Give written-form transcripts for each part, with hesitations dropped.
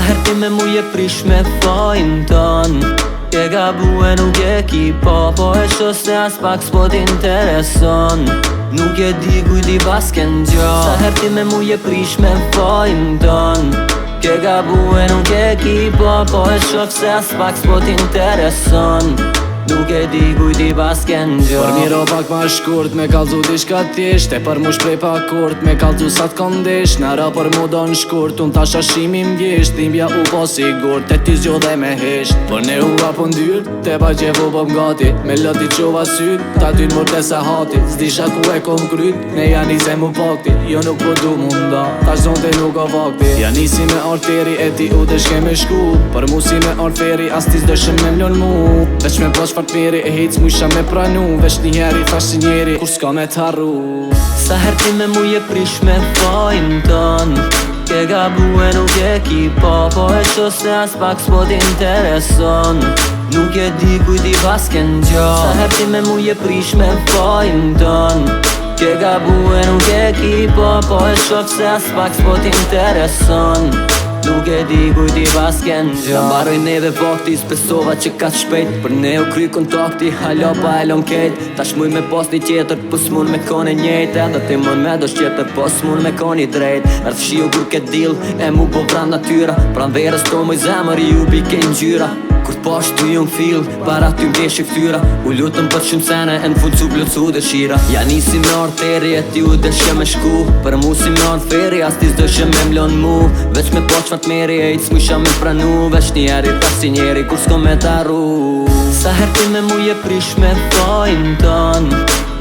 her ti me mu je prish me thojnë ton Ke gabu e nuk e ki po e sho se as pak s'po t'intereson Nuk e di kuj di basken gjo Sa her ti me mu je prish me thojnë ton Ke gabu e nuk e ki po e sho se as pak s'po t'intereson Nuk e di kuj ti basken gjo Për miro pak ma shkurt me kalzu dishka t'isht E për mu shprej pak kurt me kalzu sa t'kondish Nara për mu do në shkurt Unë ta shashimi m'gjisht Dhimbja u po sigurt E ti zgjo dhe me hisht Për ne u apo ndyrt Te pa qevo po m'gati Me loti qova syt Ta ty n'mur te se hati S'disha ku e kom kryt Ne janise mu pakti Jo nuk po du munda Ta shzon te nuk o vakti Janisi me arteri E ti u dëshke me shku Për mu si me arteri As ti s'dëshim me mlon mu Veç me posh partneri E hejt s'mujsha me pranu Veç njeri thash njeri Kur s'ka me t'harru Sa her ti me mu je prish me thojnë ton Ke gabu e nuk e ki po e sho se as pak s'po t'intereson Nuk e di kuj ti basken gjo Sa her ti me mu je prish me thojnë ton Ke gabu e nuk e ki po e sho se as pak s'po t'intereson Nuk e di kuj ti basken gjo Mbaroj neve vakti Spesova që ka shpejt Për ne u kry kontakti Halo pa e lon kejt Ta shmuj me pas një tjetër Po s'mun me kone njejt Edhe ti mun me do shqetër Po s'mun me kone drejt Erdh shiu kur ke dil E mu po vran natyra Pran verës to moj zemër Ju bike njyra Kur t'pash ty jon fil Para ty m'kesh i ftyra U lutëm për shumë sene E n'fund cu plëcu dëshira Ja nisi me arteri E ti u dëshje me shku Për mu si me arteri As ti s'dëshje me mlon mu Veç me po qfat meri E i s'mujsha me pranu Veç njeri ta si njeri Kur s'ko me t'arru Sa her ti me mu je prish me thojnë ton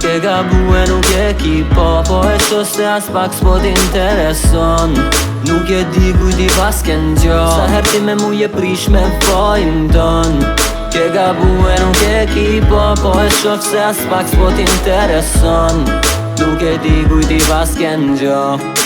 Ke gabu e nuk e ki po e sho se as pak s'po t'intereson Nuk e di kuj ti basken gjo Sa her ti me mu je prish me thojnë ton Ke gabu e nuk e ki po e sho se as pak s'po t'intereson Nuk e di kuj ti basken gjo